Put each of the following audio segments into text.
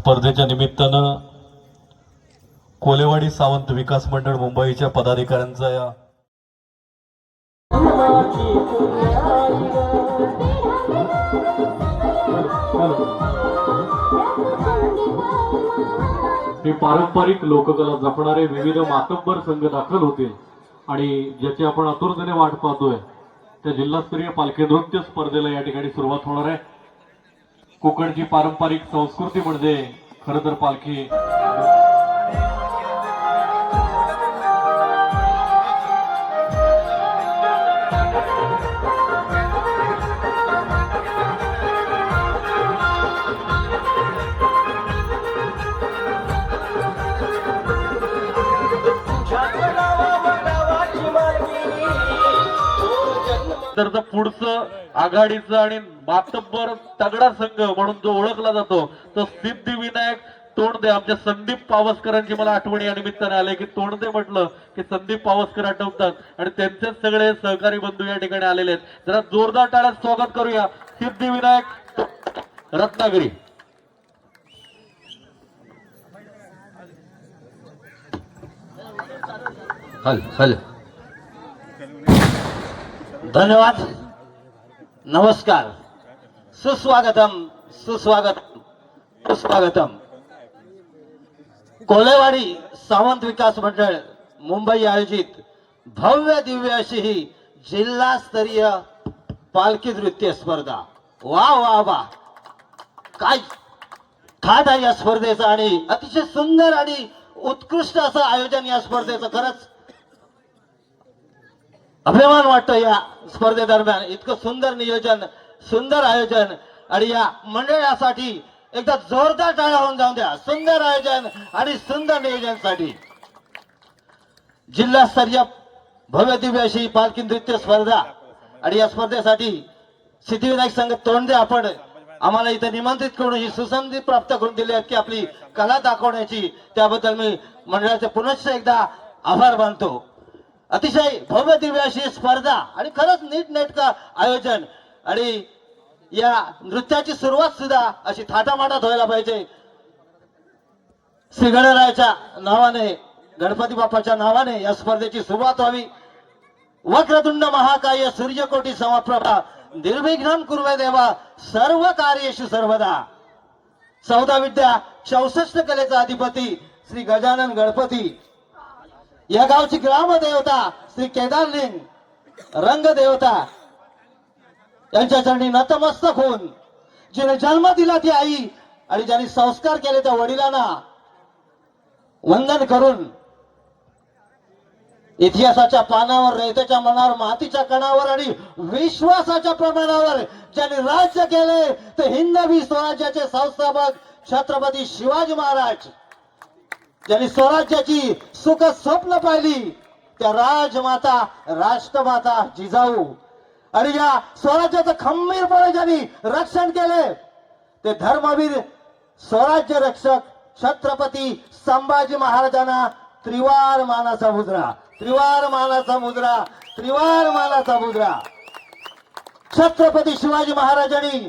स्पर्धेच्या निमित्तानं कोलेवाडी सावंत विकास मंडळ मुंबईच्या पदाधिकाऱ्यांचा या हे पारंपरिक लोककला जपणारे विविध मातब्बर संघ दाखल होतील आणि ज्याची आपण आतुरतेने वाट पाहतोय त्या जिल्हास्तरीय पालखी नृत्य स्पर्धेला या ठिकाणी सुरुवात होणार आहे। कोकणची पारंपरिक संस्कृती म्हणजे खरं तर पालखी। तर पुढचं आघाडीचं आणि मातब्बर तगडा संघ म्हणून जो ओळखला जातो तो सिद्धिविनायक तोंडदे। आमच्या संदीप पावसकरांची मला आठवणी या निमित्ताने आले की तोंडदे म्हटलं की संदीप पावसकर आठवतात आणि त्यांचेच सगळे सहकारी बंधू या ठिकाणी आलेले आहेत। जरा जोरदार टाळ्यात स्वागत करूया सिद्धिविनायक रत्नागिरी। हल हल धन्यवाद, नमस्कार, सुस्वागतम सुस्वागतम सुस्वागतम। कोलेवाडी सावंत विकास मंडळ मुंबई आयोजित भव्य दिव्य अशी ही जिल्हास्तरीय पालखी नृत्य स्पर्धा। वा वा वा, काय थाट आहे या स्पर्धेचं आणि अतिशय सुंदर आणि उत्कृष्ट असं आयोजन या स्पर्धेचं। खरंच अभिमान वाटतो या स्पर्धेदरम्यान, इतकं सुंदर नियोजन, सुंदर आयोजन आणि या मंडळासाठी एकदा जोरदार टाळ्या होऊन जाऊन द्या। सुंदर आयोजन आणि सुंदर नियोजनासाठी जिल्हास्तरीय भव्य दिव्य अशी पालखी नृत्य स्पर्धा आणि या स्पर्धेसाठी सिद्धिविनायक संघ तोंडदे आपण आम्हाला इथे निमंत्रित करून ही सुसंधी प्राप्त करून दिली आहेत की आपली कला दाखवण्याची, त्याबद्दल मी मंडळाचे पुनश्च एकदा आभार मानतो। अतिशय भव्य दिव्य अशी स्पर्धा आणि खरंच नीटनेटकं आयोजन आणि या नृत्याची सुरुवात सुद्धा अशी थाटामाटात व्हायला पाहिजे। श्री गणरायाच्या नावाने, गणपती बाप्पाच्या नावाने या स्पर्धेची सुरुवात व्हावी। वक्रतुंड महाकाय सूर्यकोटी समप्रभा निर्विघ्नं कुर्वे देवा सर्व कार्येषु सर्वदा। 14 विद्या 64 कलेचा अधिपती श्री गजानन गणपती, या गावची ग्रामदेवता श्री केदारलिंग रंगदेवता यांच्या चरणी नतमस्तक होऊन जिने जन्म दिला ती आई आणि ज्यांनी संस्कार केले त्या वडिलांना वंदन करून इतिहासाच्या पानावर, रयतेच्या मनावर, मातीच्या कणावर आणि विश्वासाच्या प्रमाणावर ज्यांनी राज्य केले ते हिंदवी स्वराज्याचे संस्थापक छत्रपती शिवाजी महाराज, ज्यांनी स्वराज्याची सुख स्वप्न पाहिली त्या राजमाता, राष्ट्रमाता जिजाऊ आणि या स्वराज्याचं खंबीरपणे ज्यांनी रक्षण केले ते धर्मवीर स्वराज्य रक्षक छत्रपती संभाजी महाराजांना त्रिवार मानाचा मुद्रा, त्रिवार मानाचा मुद्रा, त्रिवार मानाचा मुद्रा। छत्रपती शिवाजी महाराजांनी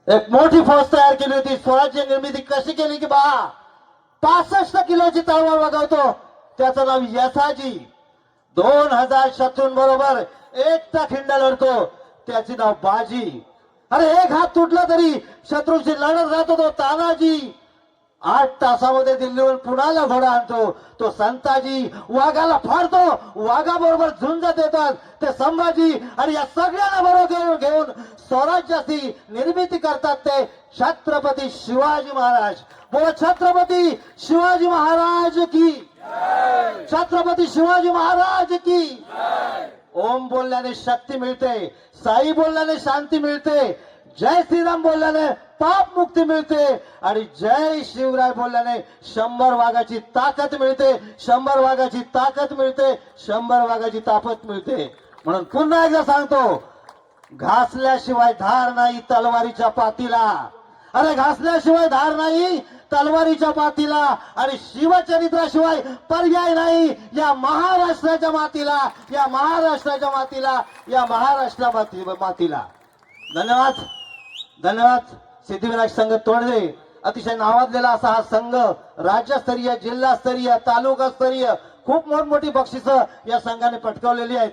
एक मोठी फौज तयार केली होती। स्वराज्य निर्मिती कशी केली की 65 किलोची तलवार वागवतो, त्याचं नाव यसाजी। 2000 शत्रूंबरोबर एकटा खिंडा लढतो, त्याचे नाव बाजी। अरे एक हात तुटला तरी शत्रूंशी लढत राहतो तो तानाजी। 8 तासामध्ये दिल्लीहून पुण्याला घोडा आणतो तो संताजी। वाघाला फाडतो, वाघाबरोबर झुंजत येतात ते संभाजी आणि या सगळ्यांना बरोबर घेऊन स्वराज्याची निर्मिती करतात ते छत्रपती शिवाजी महाराज। बोला छत्रपती शिवाजी महाराज की, छत्रपती शिवाजी महाराज की। ओम बोलल्याने शक्ती मिळते, साई बोलल्याने शांती मिळते, जय श्रीराम बोलल्याने पाप मुक्ती मिळते आणि जय शिवराय बोलल्याने 100 वाघाची ताकद मिळते, 100 वाघाची ताकद मिळते, 100 वाघाची ताकद मिळते। म्हणून पुन्हा एकदा सांगतो, घासल्याशिवाय धार नाही तलवारीच्या पातीला। अरे घासल्याशिवाय धार नाही तलवारीच्या पातीला आणि शिवचरित्राशिवाय पर्याय नाही या महाराष्ट्राच्या मातीला, या महाराष्ट्राच्या मातीला, या महाराष्ट्र मातीला। धन्यवाद, धन्यवाद। सिद्धिविनायक संघ तोंडदे अतिशय नावाजलेला असा हा संघ राज्यस्तरीय जिल्हास्तरीय तालुकास्तरीय खूप मोठमोठी बक्षिसं या संघाने पटकावलेली आहेत.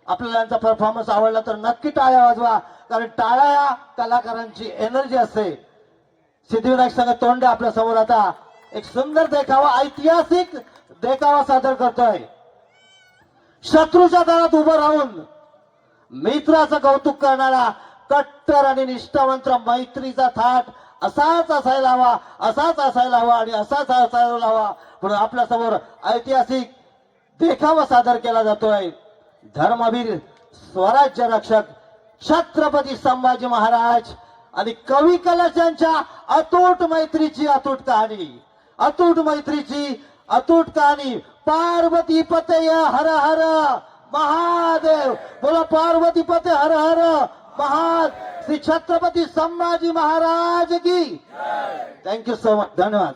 आपल्याला यांचा परफॉर्मन्स आवडला तर नक्की टाळ्या वाजवा, कारण टाळ्या या कलाकारांची एनर्जी असते. सिद्धिविनायक संघ तोंडे आपल्या समोर आता एक सुंदर देखावा ऐतिहासिक देखावा सादर करतोय. शत्रूच्या दारात उभं राहून मित्राचं कौतुक करणारा कट्टर आणि निष्ठावंत मैत्रीचा थाट असाच असायला हवा, असाच असायला हवा आणि असाच असायला हवा. म्हणून आपल्या समोर ऐतिहासिक देखावा सादर केला जातोय. धर्मवीर स्वराज्य रक्षक छत्रपती संभाजी महाराज आणि कवी कलश यांच्या अतूट मैत्रीची अतूट कहाणी, अतूट मैत्रीची अतूट कहाणी. पार्वती पते हर हर महादेव, बोला पार्वती पते हर हर महादेव. श्री छत्रपती संभाजी महाराज की. थँक्यू सो मच, धन्यवाद.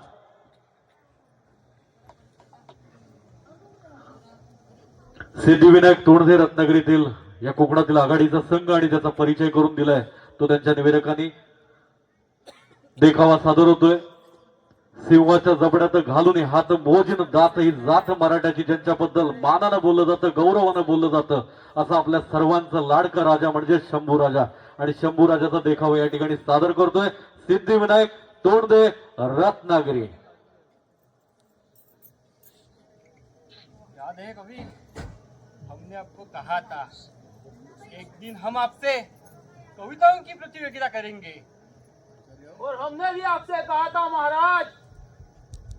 सिद्धिविनायक तोंडदे रत्नागिरीतील या कोकणातील आघाडीचा संघ आणि त्याचा परिचय करून दिलाय तो त्यांच्या निवेदकांनी. देखावा सादर होतोय. सिंहाच्या जबड्यात घालून हात मोजीन दात ही जात मराठ्याची, ज्यांच्याबद्दल मानानं बोललं जातं, गौरवानं बोललं जातं, असं आपल्या सर्वांचा लाडका राजा म्हणजे शंभू राजा. आणि शंभू राजाचा देखावा या ठिकाणी सादर करतोय सिद्धिविनायक तोंडदे रत्नागिरी. याद है कभी हमने आपको कहा था एक दिन हम आपसे कविताओं की प्रतियोगिता करेंगे, और हमने भी आपसे कहा था महाराज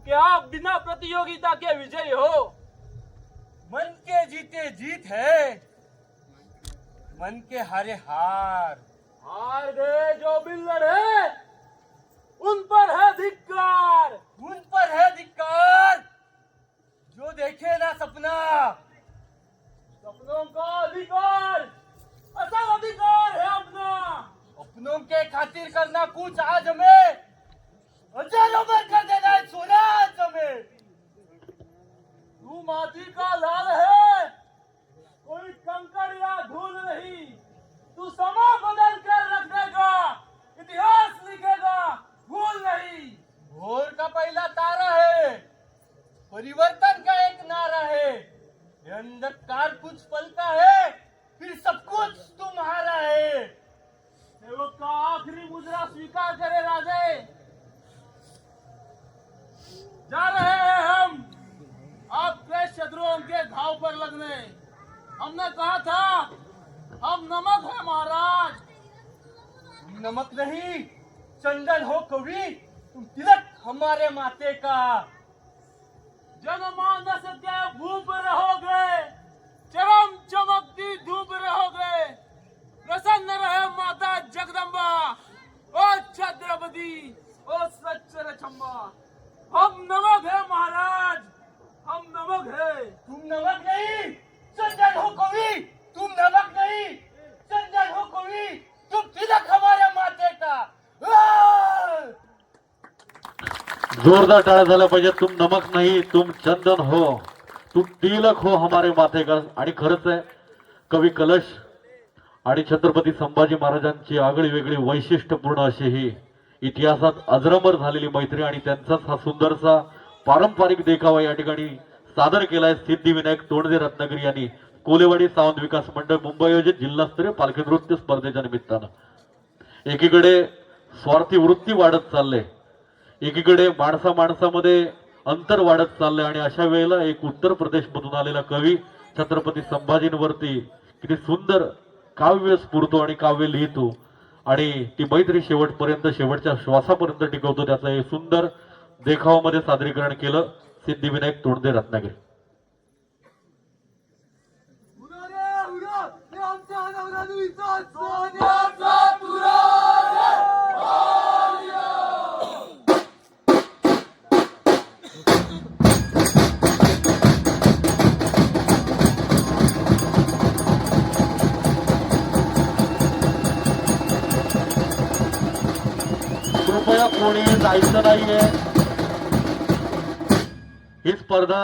कि आप बिना प्रतियोगिता के विजयी हो. मन के जीते जीत है, मन के हारे हार. हार गए जो बिन लड़े उन पर है धिक्कार, उन पर है धिक्कार. जो देखे ना सपना, सपनों का अधिकार, असल अधिकार है अपना. अपनों के खातिर करना कुछ आज हमें, हजारों में कर देना है स्वराज हमें. तू माटी का लाल है, कोई कंकड़ या धूल नहीं. तू समा बदल कर रख देगा, इतिहास लिखेगा, भूल नहीं. भोर का पहला तारा है, परिवर्तन का एक नारा है. ये अंधकार कुछ पल का है, फिर सब कुछ तुम्हारा है. सेवक का आखिरी मुद्रा स्वीकार करे राजे. जा रहे हैं हम आपके शत्रुओं के घाव पर लगने. हमने कहा था हम नमक है महाराज. तुम नमक नहीं, चंदन हो कवि, तुम तिलक हमारे माथे का. जनमानस के भूप रहोगे, चरम चमकती धूप रहोगे. प्रसन्न रहे माता जगदम्बा, ओ छत्रपति, ओ सच्चर चंबा. हम नमक है महाराज, हम नमक है. तुम नमक नहीं, चंदन हो कवि, तुम नमक नहीं, चंदन हो कवि, तुम तिलक हमारे माथे का. जोरदार टाळ्या झाल्या पाहिजे. तुम नमक नाही, तुम चंदन हो, तुम तिलक हो हमारे माथे का. आणि खरंच आहे, कवी कलश आणि छत्रपती संभाजी महाराजांची आगळी वेगळी वैशिष्ट्यपूर्ण अशी ही इतिहासात अजरामर झालेली मैत्री आणि त्यांचाच हा सुंदरसा पारंपरिक देखावा या ठिकाणी सादर केलाय सिद्धिविनायक तोंडदे रत्नागिरी यांनी. कोलेवाडी सावंत विकास मंडळ मुंबई आयोजित जिल्हास्तरीय पालखी नृत्य स्पर्धेच्या निमित्तानं. एकीकडे स्वार्थी वृत्ती वाढत चालले, एकीकडे माणसामध्ये अंतर वाढत चाललंय, आणि अशा वेळेला एक उत्तर प्रदेश मधून आलेला कवी छत्रपती संभाजींवरती किती सुंदर काव्य स्फुरतो आणि काव्य लिहितो आणि ती मैत्री शेवटपर्यंत, शेवटच्या श्वासापर्यंत टिकवतो. त्याचं हे सुंदर देखावामध्ये सादरीकरण केलं सिद्धिविनायक तोंडदे रत्नागिरी. कृपया कोणी जायचं नाहीये. ही स्पर्धा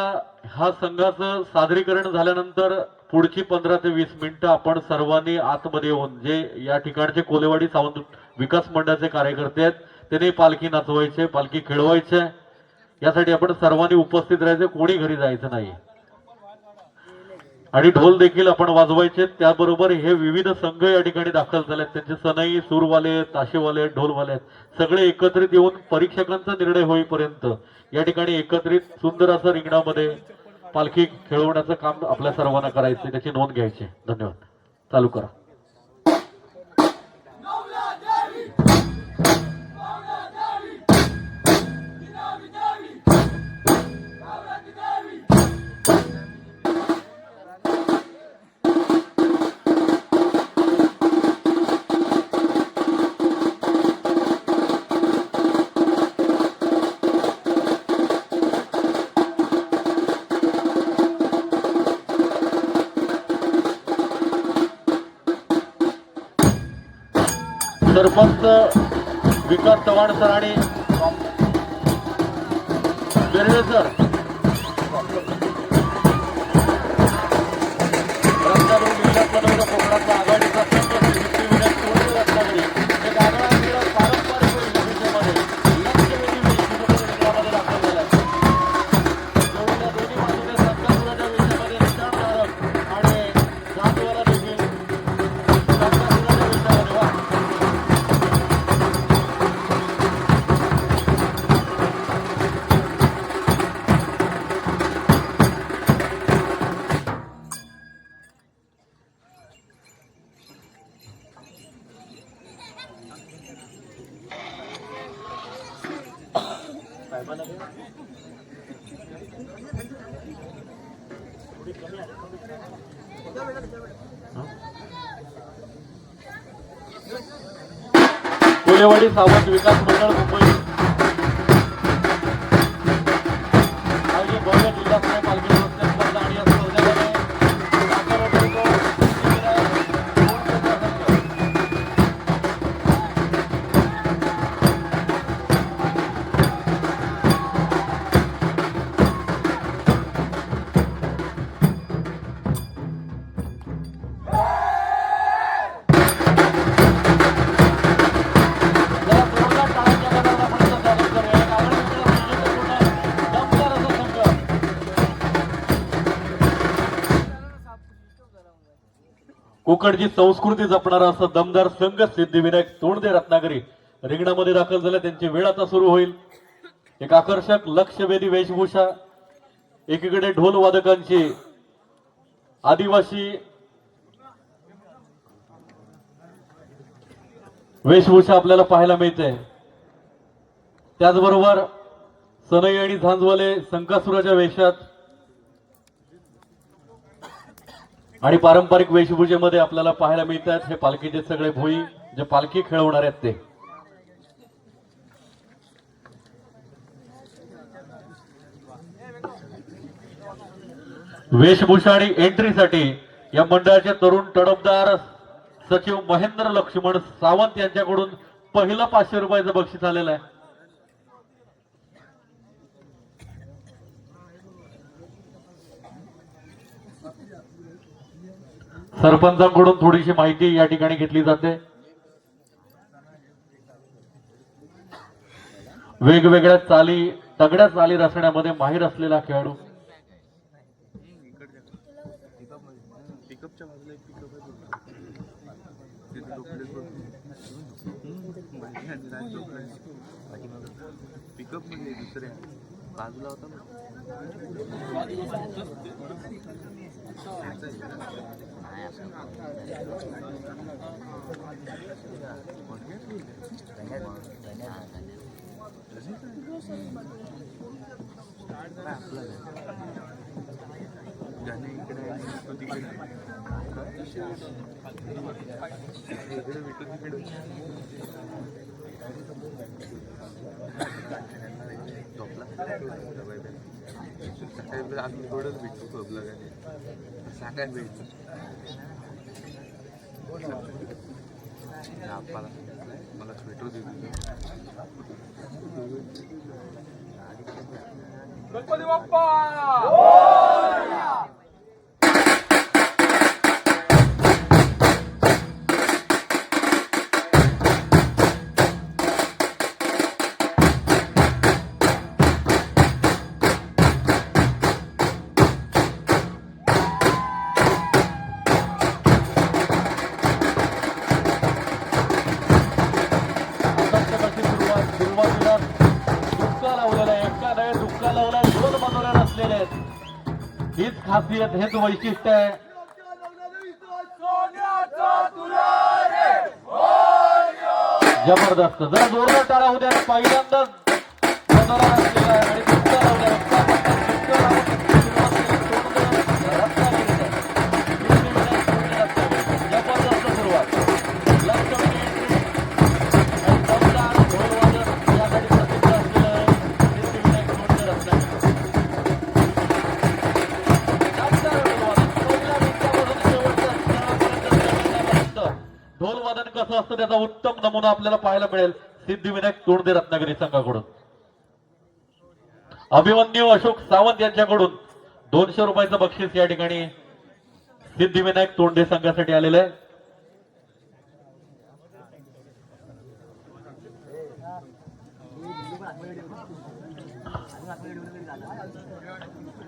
हा संघाचं सादरीकरण झाल्यानंतर पुढची 15 ते 20 मिनिटं आपण सर्वांनी आतमध्ये येऊन जे या ठिकाणचे कोलेवाडी सावंत विकास मंडळाचे कार्यकर्ते आहेत त्यांनी पालखी नाचवायचे, पालखी खेळवायचे, यासाठी आपण सर्वांनी उपस्थित राहायचं, कोणी घरी जायचं नाही आणि ढोल देखील आपण वाजवायचे. त्याबरोबर हे विविध संघ या ठिकाणी दाखल झालेत, त्यांचे सनई, सूरवाले, ताशेवाले, ढोलवाले सगळे एकत्रित येऊन परीक्षकांचा निर्णय होईपर्यंत या ठिकाणी एकत्रित सुंदर असं रिंगणामध्ये पालखी खेळवण्याचं काम आपल्या सर्वांना करायचं, त्याची नोंद घ्यायची. धन्यवाद. चालू करा. सरपंच विकास चव्हाण सर आणि बेर्डे सर रत्नागिरी जिल्ह्यातला कोकणातला आघाडीचा संघ सिद्धिविनायक तोडणे रत्नागिरी एक आगळा वेगळा पारंपरिक वेशभूषेमध्ये लक्षवेधी वेशभूषेमध्ये दाखल झाला आहे. जोडीला दोन्ही बाजूने संघासुराच्या वेशामध्ये निशाणधारक आणि जातवाला देखील संघासुराच्या वेशामध्ये वा. कोलेवाडी सावंत विकास मंडळ मुंबई आयोजित भव्य जिल्हास्तरीय पालखी नृत्य स्पर्धा आणि या स्पर्धेमध्ये कोकणची संस्कृती जपणारा असा दमदार संघ सिद्धिविनायक तोंडदे रत्नागिरी रिंगणामध्ये दाखल झाले. त्यांची वेळ आता सुरू होईल. एक आकर्षक लक्षवेधी वेशभूषा, एकीकडे ढोल वादकांची आदिवासी वेशभूषा आपल्याला पाहायला मिळते, त्याचबरोबर सनई आणि झांजवाले संकासुराच्या वेशात आणि पारंपरिक वेशभूषेमध्ये आपल्याला पाहायला मिळतात. हे पालखीचे सगळे भोई जे पालखी खेळवणार आहेत ते वेशभूषा आणि एंट्रीसाठी या मंडळाचे तरुण तडफदार सचिव महेंद्र लक्ष्मण सावंत यांच्याकडून पहिलं 500 रुपयाचं बक्षीस आलेलं आहे. सरपंचांकडून थोडीशी माहिती या ठिकाणी घेतली जाते. वेगवेगळ्या चाली, तगड्या चाली रचण्यामध्ये माहीर असलेला खेळाडू. पिकअप म्हणजे दुसऱ्या बाजूला होता ना. गाणे इकडे आहे, तिकडे इकडे भेटू तिकडे झोपला सकाळी आम्ही थोडंच भेटतो झोपला काय सांगायला भेटतो आप्पाला मला स्वेटर देतो. गणपती बाप्पा खासियत, हेच वैशिष्ट्य आहे. सोन्याचा तुला रे जबरदस्त. जरा जोरदार टाळा होत्या. पहिल्यांदाच मनोरा असलेला आहे आणि दुसरा लावला. रस्ता पटकन दुसरा लावून जबरदस्त सुरुवात. लक्षणीय entry. आणि तबला आणि ढोलवादन यासाठी प्रसिद्ध असलेलं आहे सिद्धिविनायक तोंडगे रत्नागिरी. शानदार ढोलवादन. पहिल्या मिनिटापासून शेवटच्या क्षणापर्यंत ढोलवादन कसं असतं त्याचा उत्तम नमुना आपल्याला पाहायला मिळेल सिद्धिविनायक तोंडगे रत्नागिरी संघाकडून. अभिमन्यू अशोक सावंत यांच्याकडून 200 रुपयाचं बक्षीस या ठिकाणी सिद्धिविनायक तोंडगे संघासाठी आलेलं आहे.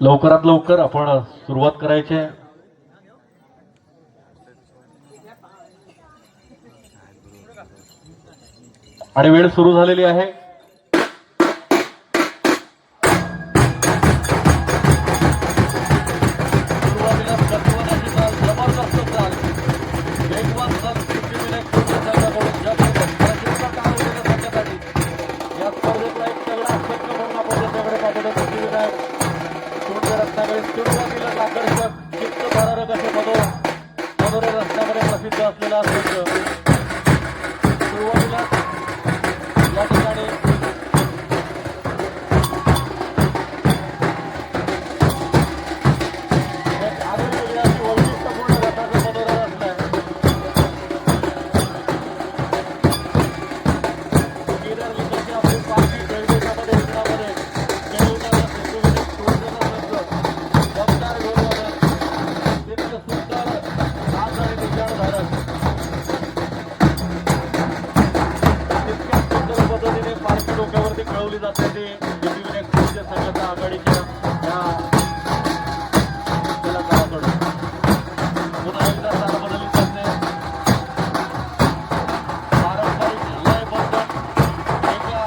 लवकरात लवकर आपण सुरुवात करायची आहे. आणि वेळ सुरू झालेली आहे. सुरुवातीला कटवण्याची चाल, जबरदस्त चाल, वेगवान चाल सिद्धिविनायक तोंडगे संघाकडून. जबरदस्त प्रचंड काळ होते संघासाठी. या स्पर्धेतला एक तगडा शतक म्हणून आपण त्याच्याकडे पाहतो. सिद्धिविनायक तोंडगे रत्नागिरी सुरुवातीलाच आकर्षक, चित्तथरारक असे मनोरे रस्त्यामध्ये प्रसिद्ध असलेला संघ. सुरुवातीला या ठिकाणी एक आगळीवेगळी अशी वैशिष्ट्यपूर्ण रथाचं मनोरंजन असलंय. गिरवली तशी आपली पालखी जयदेशामध्ये हिंगणामध्ये खेळवताना सिद्धिविनायक तोंडगेचा संघ दमदार ढोलवादन, अत्यंत सुंदर नाच आणि निशाणधारक. तितक्याच सुंदर पद्धतीने पालखी डोक्यावरती खेळवली जाते ती सिद्धिविनायक तोंडगे संघाच्या आघाडीच्या या कलाकाराकडून. पुन्हा एकदा ताल बदलली जाते. पारंपरिक लयबद्ध एका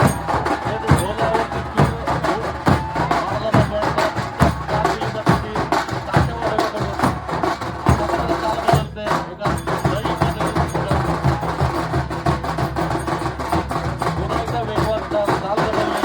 ढोलावरती सूर मारला जातो. ताल दिली जाते ती ताशेवर कडून. आता मात्र ताल बदलते एका लयीमध्ये. पुन्हा एकदा वेगवान ताल बदलली.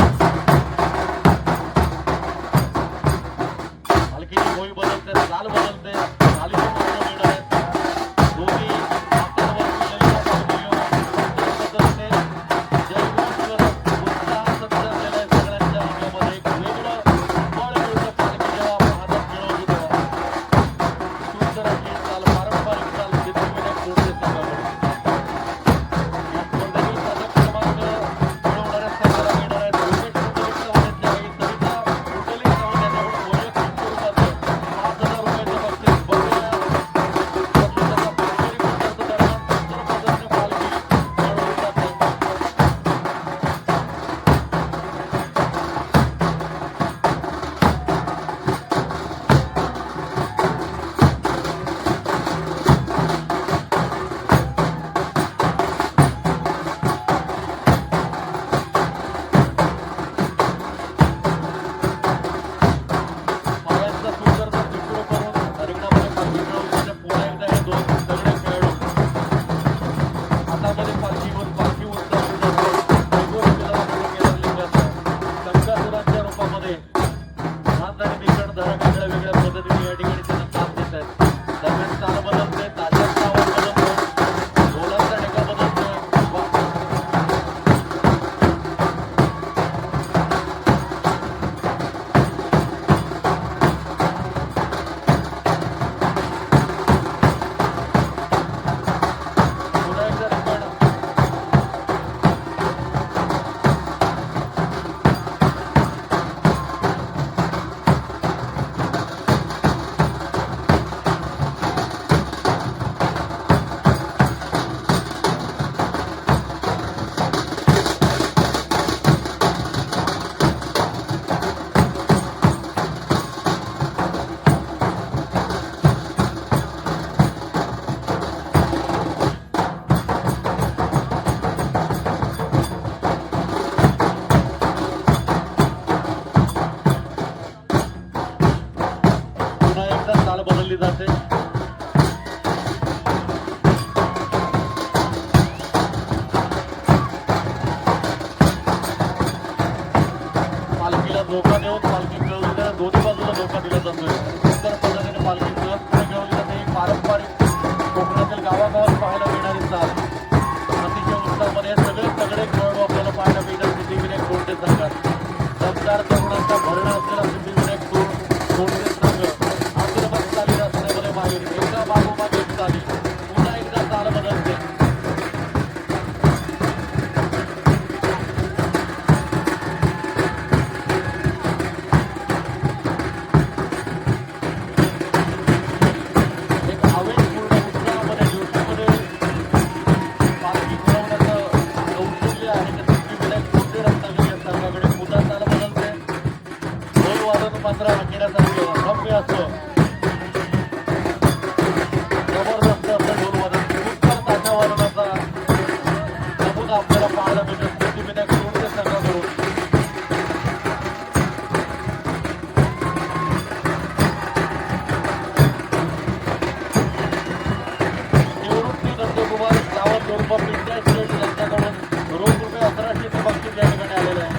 स्वरूप पिंट्या शेठ यांच्याकडून रोख रुपये 1100 बक्षीस या ठिकाणी आलेलं आहे.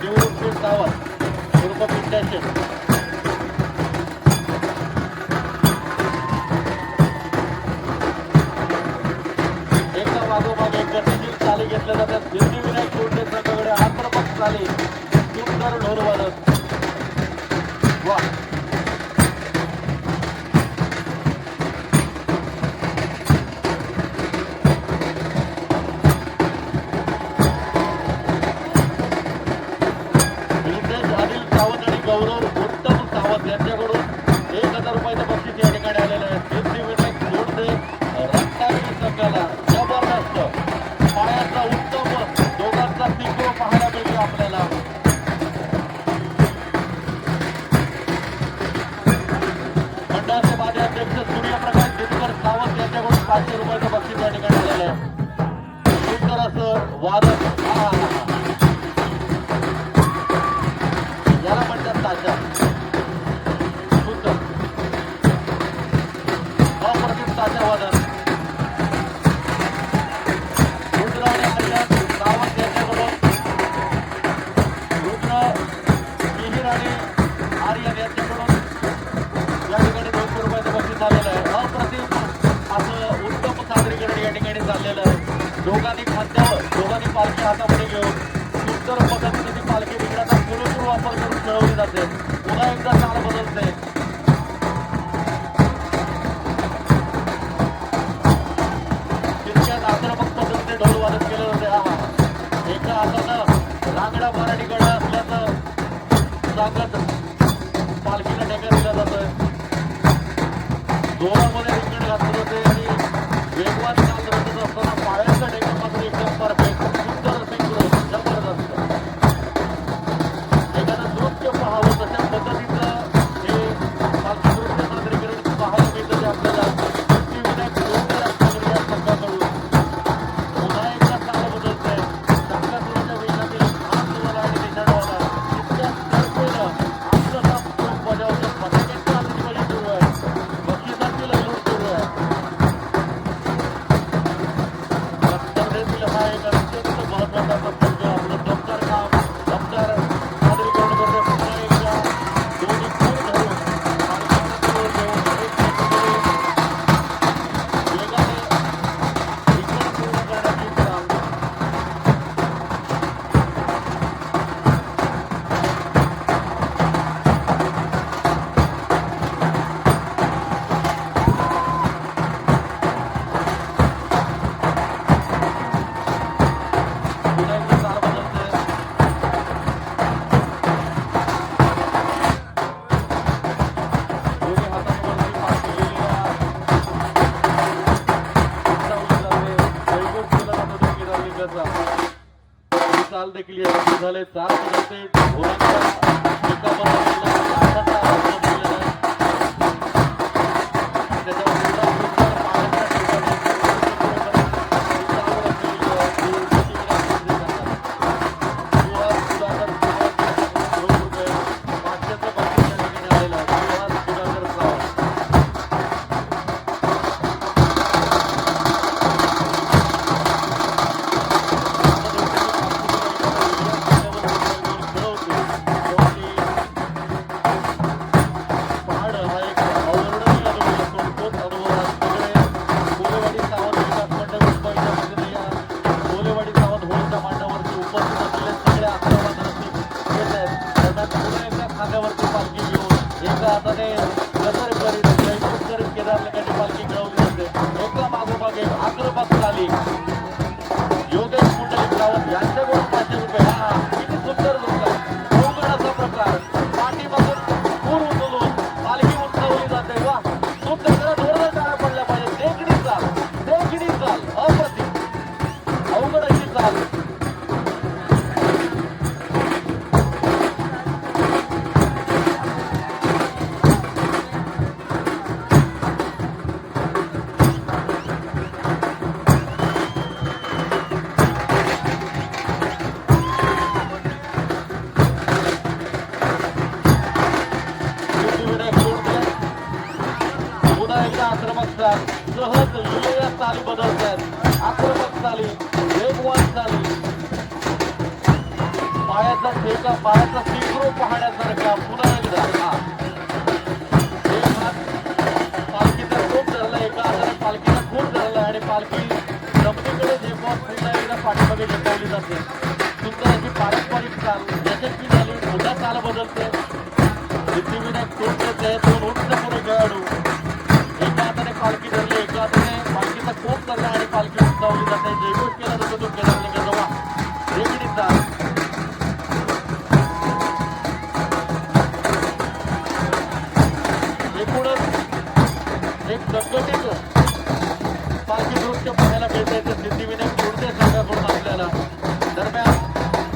निवडून शेठ सावंत स्वरूप पिंट्या शेठ. एका मागोमाग एक गतिशील चाली घेतल्या जातात. सिद्धिविनायक कोंडे संघाकडे आक्रमक चाली, सुंदर ढोलवादक. वा गौरव उत्तम सावंत यांच्याकडून 1000 रुपयाचं बक्षीस या ठिकाणी आलेलं आहे. सिद्धिविनायक जोडते रत्नागिरी संघाला जबरदस्त पायाचा उत्तम दोघांचा तिको पाहायला मिळतो आपल्याला. मंडळाचे माझे अध्यक्ष सूर्यप्रकाश दिनकर सावंत यांच्याकडून 500 रुपयाचं बक्षीस या ठिकाणी आलेलं आहे. सुंदर असं वादक याला म्हणतात ताशा. सुंदर अप्रतिम ताशा वादन. रुद्र आणि आर्यन सावंत यांच्याकडून रुद्र मिहिर आणि आर्यन यांच्याकडून या ठिकाणी 200 रुपयाचं बक्षीस आलेलं आहे. अप्रतिम असं उत्तम सादरीकरण या ठिकाणी चाललेलं आहे. दोघांनी पालखी हातामध्ये घेऊन सुंदर पद्धतीने ती पालखी विकण्याचा पुरेपूर वापर करून खेळवली जाते. पुन्हा एकदा चाल बदलते. तितक्याच आक्रमक पद्धतीने ढोल वादन केलं जाते. एका हातानं रांगडा मराठी गळा असल्याचं सांगत पालखीला टेका दिला जातोय. जोरामध्ये रिंगण घातलं जाते आणि वेगवान चाल रचत असताना पायाचा टेका मात्र एकदम परफेक्ट सुंदर सिंक्रो जबरदस्त. एखादं नृत्य पाहावं तशा पद्धतीचं हे पालखी नृत्य सादरीकरण पाहायला मिळतं ते आपल्याला. सिद्धिविनायक जोडते रत्नागिरी या संघाकडून. पुन्हा एकदा चाल बदलतंय. संघासुराच्या वेगातील हातवाला आणि निशाणावाला इतक्या तडफेनं आपलं काम बजावतं. फटाक्याची आतषबाजी सुरू आहे. बक्षिसाची लढत सुरू आहे. स्पर्धेतील हा एक अत्यंत महत्वाचा संपर्क आपलं दमदार काम दमदार सादरीकरण करते. पुन्हा एकदा दोन्ही खूर धरून पालख्यांना जवळ घेऊन वेगाने रिंगण पूर्ण करण्याची चाल. पुन्हा एकदा चाल बदलते. दोन्ही हातांवरती पालखी गेलेल्या उंचावली जाते. जयघोष केला जातो दोन्ही धावलिकाचा. ही चाल देखील यशस्वी झाले. चाल बदलते. ढोलांच्या एका बाजूला लाटाचा आवाज बदललेला आहे. त्याच्यावर सुद्धा सुंदर पायाच्या ठिकाणी ही चाल रचलेली आहे. सिद्धिविनायक जोडते संघाला. सुहास सुधाकर सावंत यांच्याकडून 2 रुपये 500चं बक्षीस या ठिकाणी आलेलं आहे. सुहास सुधाकर सावंत. पहाड हा एक अवर्णनीय अनुभव असतो. तोच अनुभव आज सगळे कोलेवाडी सावंत विकास मंडळ मुंबईच्या वतीने या कोलेवाडी सावंत होळीच्या मांडावरती उपस्थित असलेले सगळे आक्रमक येत आहेत. दरम्यान पुन्हा एकदा खांद्यावरती पालखी घेऊन एका हाताने गजर करीत जयघोष करीत केदारलिंगाची पालखी खेळवली जाते. एका मागोमाग एक आक्रमक चाली. योगेश पुंडलिक सावंत यांच्याकडून 500 रुपये. हा किती सुंदर दिसतात. अवघड असा प्रकार. पाठीमागून पूर उचलून पालखी उंचावली जाते. वा सुंदर. जरा जोरदार टाळ्या पडल्या पाहिजे. देखणी चाल अप्रतिम अवघड अशी चाल. पुन्हा एकदा आक्रमक चाल. सहज लिहिलेल्या चाली बदलतात. आक्रमक ठेका पायाचा सिंक्रो पाहण्यासारखा पुन्हा एकदा एक हात पालखीचा खूप धरला, एका हाताने पालखीचा खूप धरला आणि पालखी जमिनीकडे झेपवत पुन्हा एकदा पाठीमागे झेपवली जाते. सुंदर अशी पारंपरिक चाल यशस्वी झाली, पुन्हा चाल बदलते. सिद्धिविनायक तोंडदेचे दोन उंच पुढे खेळाडू एका हाताने पालखी धरली, एका हाताने पालखीचा खूप धरला आणि पालखी उंचावली जाते. जयघोष केला जातो तो केला जवळ रेगडीचा एकूणच एक संघटित पालखी नृत्य पाहायला मिळते ते सिद्धिविनायक तोंडदे संघाकडून आपल्याला. दरम्यान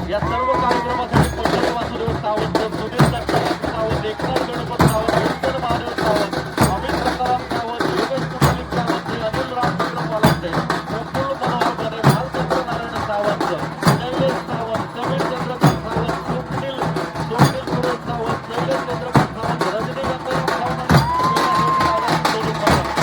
या सर्व कार्यक्रमासाठी पंढरी वासुदेव सावंत, सुधीर दत्ताराम सावंत, एकनाथ गणपत सावंत, विठ्ठल महादेव सावंत, अमित सकाराम सावंत, योगेश कुमालिक सावंत, अनिल रामचंद्र पालांडे, प्रफुल्ल मनोहर बने, भालचंद्र नारायण सावंत, शैलेश सावंत, समीर चंद्रकांत सावंत, स्वप्नील सुरेश सावंत, शैलेश चंद्रकांत सावंत, रजनीकांत सावंत, सोनू सावंत,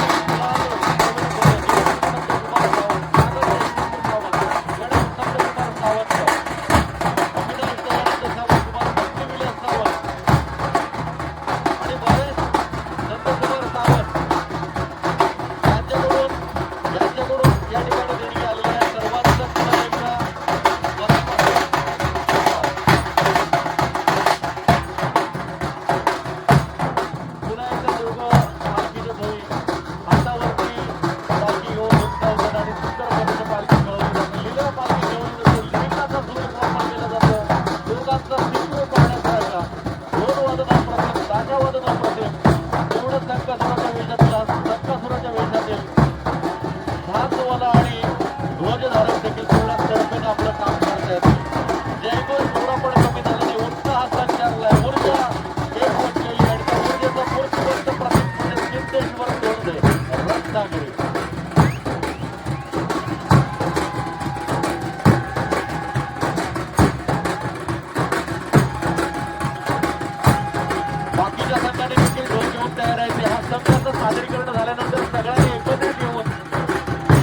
बाकीच्या संघाने देखील ढोल घेऊन तयार आहे. हा संघाचं सादरीकरण झाल्यानंतर सगळ्यांनी एकत्रित येऊन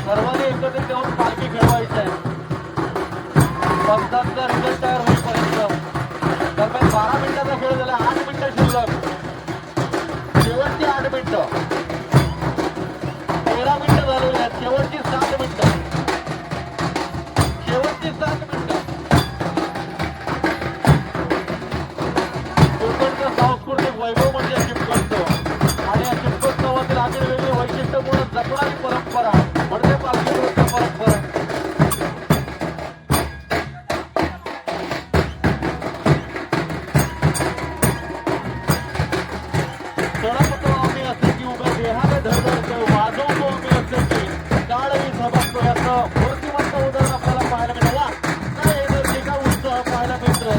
सर्वांनी एकत्रित येऊन पालखी खेळवायची आहे. पंचांचा रिझल्ट तयार होईपर्यंत दरम्यान 12 मिनिटाचा खेळ झाला. 8 मिनिटं शिल्लक, शेवटची 8 मिनिटं, 13 मिनिटं झालेली आहेत. शेवटची 7 मिनिटं, शेवटची 7 मिनिटं. कोकणचं सांस्कृतिक वैभव म्हणजे शिमगोत्सव आणि या शिमगोत्सवातील आगळीवेगळी वैशिष्ट्यपूर्ण जपणारी परंपरा म्हणजे पालखी नृत्य परंपरा. चढपतो आम्ही असे की उभ्या देहाने धडधडतो, वाजवतो आम्ही असे की काळही झबकतो. याचं मूर्तिमंत उदाहरण आपल्याला पाहायला मिळालं. वा, काय एनर्जी, काय उत्साह पाहायला मिळतोय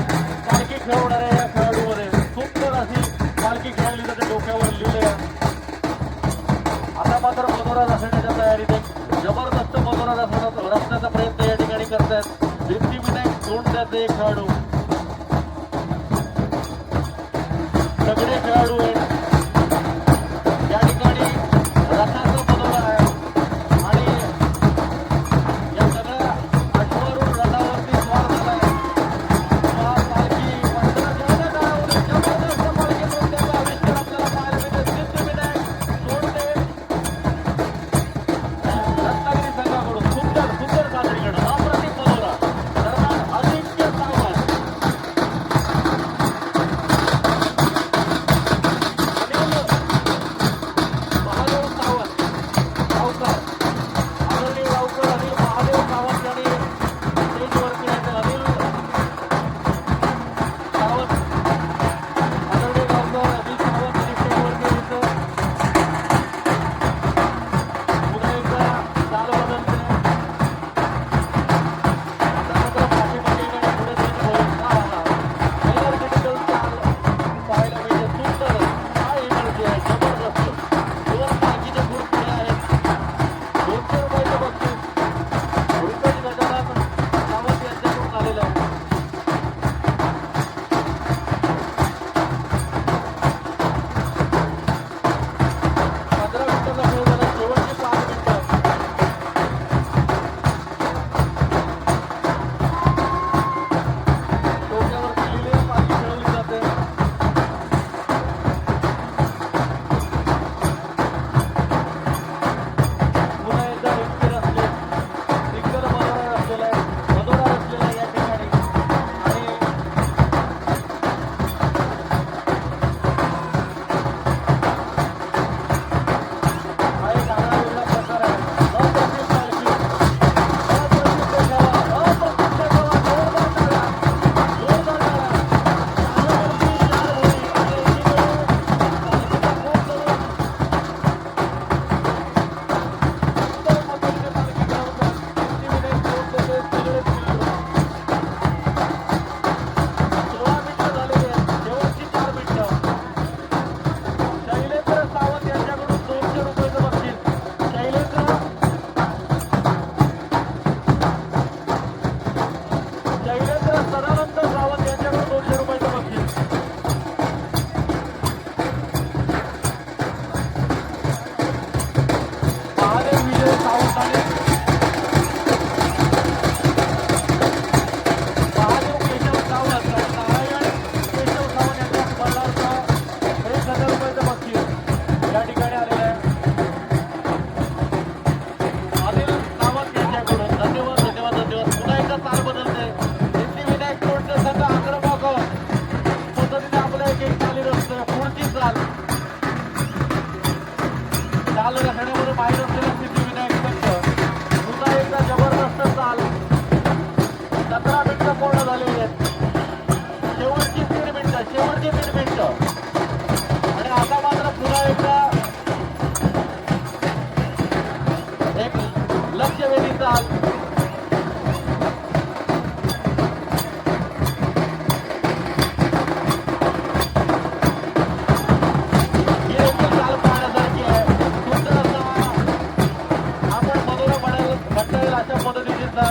पालखी खेळवणाऱ्या या खेळाडूमध्ये. सुंदर अशी पालखी खेळली जाते, डोक्यावर लिहिले. आता मात्र मनोराज असण्याच्या तयारीत एक जबरदस्त मनोराज रचण्याचा प्रयत्न या ठिकाणी करतायत सिद्धिविनायक तोंडद्याचे एक खेळाडू. सगळे खेळाडू आहेत या ठिकाणी. रथाचा मनोरा आहे आणि या सगळ्या अश्वारूढ रथावरती स्वार झालाय. पालखी पंढरपूरच्या काळावरील जबरदस्त पालखी नृत्याचा आविष्कार आपल्याला पाहायला मिळते. सिद्धिविनायक तोंडदे रत्नागिरी संघाकडून सुंदर सुंदर सादरीकरण, अप्रतिम मनोरा. दरम्यान अजिंक्य सावंत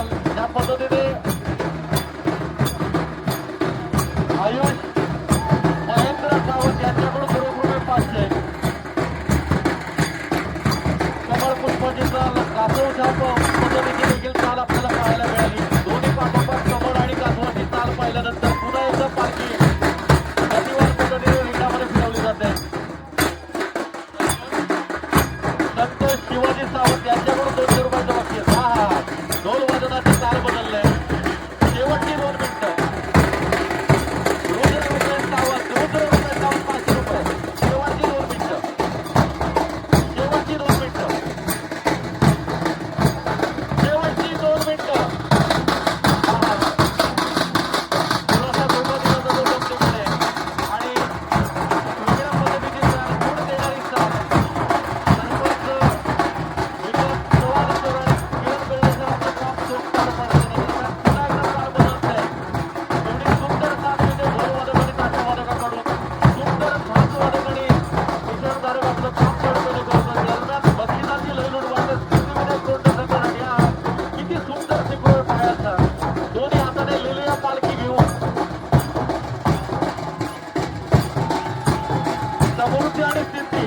निकाल. त्या पद्धतीने आयुष महेंद्र सावंत यांच्याकडून रुपये 500. कमळ पुष्पजीचा कासव छाप पद्धतीची देखील चाल आपल्याला पाहायला मिळाली. दोन्ही पाठोपाठ कमळ आणि कासवाची चाल पाहिल्यानंतर पुन्हा एकदा पालखी गतिवान पद्धतीने रिंगणामध्ये फिरवली जाते. संतोष शिवाजी सावंत यांच्याकडून 200 रुपयाचं बक्षीस. हा ढोल वादनाची चाल बदलले. शेवटची 2 मिनिटं. रुद्र रुपेश सावंत 500 रुपये. शेवटची 2 मिनिटं. शेवटची 2 मिनिटं. शेवटची 2 मिनिटं. थोडासा धोका दिला जातो जमतेकडे आणि वेगळ्या पद्धतीची गुण देणारी चाल. सरपंच विकास चव्हाण किरण बेळेकर आपलं काम जोरदार पडताना पुन्हा एकदा चाल बदलते. एवढी सुंदर साथ मिळते ढोलवादक आणि ताशवादकाकडून. सुंदर साथवादक आणि विचारधारक आपलं काम चढवणे करतात. दरम्यान बक्षिसाची लयलूट वाटत सिद्धिविनायक तोंड संघटना या किती सुंदर शिकवळ पायाचा. दोन्ही हाताने लिहिलेल्या पालखी घेऊन समृद्धी आणि सिद्धी.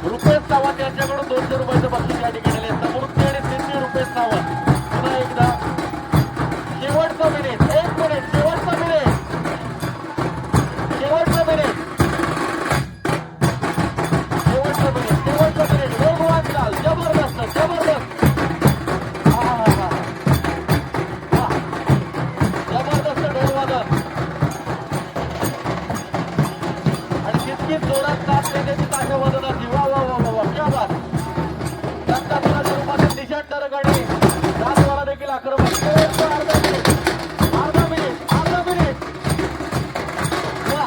रुपेश सावंत यांच्याकडून 200 रुपयाचं बक्षीस या ठिकाणी दिले. समृद्धी आणि सिद्धी रुपेश सावंत. पुन्हा एकदा शेवटचा मिनिट. 1 मिनिट. शेवटचा मिनिट. शेवटचा मिनिट. शेवटचा मिनिट. शेवटचा मिनिट. वेगवान चाल. जबरदस्त जबरदस्त. जबरदस्त ढोलवादन आणि तितकीच जोरात साथ देण्याची ताशवादनाची. वा वा वा वा वा क्या बात. दत्तात्रेयाच्या रूपातील निशाणदारक आणि राजवाडा देखील आक्रमक. शेवटचा अर्धा मिनिट. अर्धा मिनिट. अर्धा मिनिट. वा.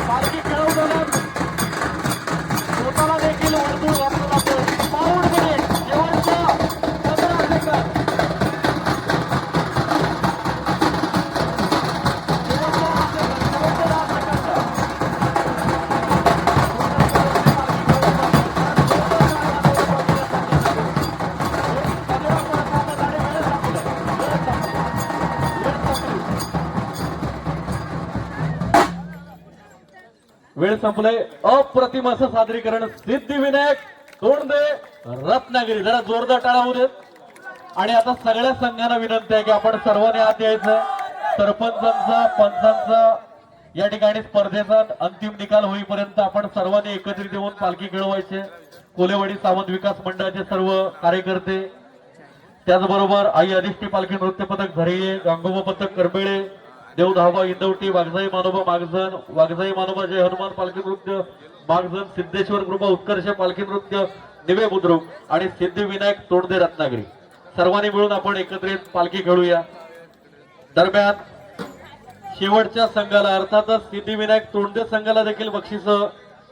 पालखी खेळवताना स्वतःला देखील वर्तुळ घातलं जातं. पाऊण मिनिट. शेवटच्या 15 सेकंद. वेळ संपलाय. अप्रतिम असं सादरीकरण सिद्धिविनायक तोंडदे रत्नागिरी. जरा जोरदार टाळा होऊ देत. आणि आता सगळ्या संघांना विनंती आहे की आपण सर्वांनी आत यायचं. सरपंचांचा पंचांचा या ठिकाणी स्पर्धेचा अंतिम निकाल होईपर्यंत आपण सर्वांनी एकत्रित येऊन पालखी खेळवायचे. कोलेवाडी सावंत विकास मंडळाचे सर्व कार्यकर्ते, त्याचबरोबर आई अधिष्ठी पालखी नृत्य पथक झरेये, गांगोबा पथक करबेळे, देवधाबा इंदवटी, वाघजाई मानोबा मागजन, वाघजाई मानोबा जय हनुमान पालखी नृत्य मागजन, सिद्धेश्वर कृपा उत्कर्ष पालखी नृत्य निवे बुद्रुक आणि सिद्धिविनायक तोंडदे रत्नागिरी सर्वांनी मिळून आपण एकत्रित पालखी खेळूया. दरम्यान शेवटच्या संघाला अर्थातच सिद्धिविनायक तोंडदे संघाला देखील बक्षीस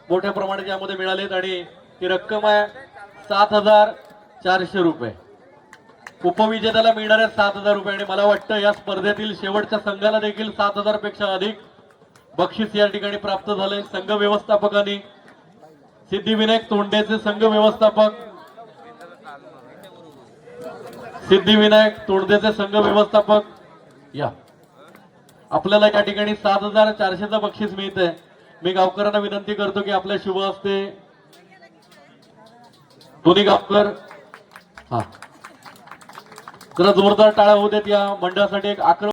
मोठ्या प्रमाणात यामध्ये मिळालेत आणि ती रक्कम आहे 7,400 रुपये. उपविजेत्याला मिळणाऱ्या 7,000 रुपये आणि मला वाटतं या स्पर्धेतील शेवटच्या संघाला देखील 7,000 पेक्षा अधिक बक्षीस या ठिकाणी प्राप्त झाले. संघ व्यवस्थापकांनी सिद्धिविनायक तोंडेचे संघ व्यवस्थापक, सिद्धिविनायक तोंडदेचे संघ व्यवस्थापक या आपल्याला या ठिकाणी 7,400चं बक्षीस मिळतंय. मी गावकऱ्यांना विनंती करतो की आपल्या शुभ हस्ते दोन्ही गावकर जरा जोरदार टाळ्या होऊ देत. या मंडळासाठी एक आक्रमक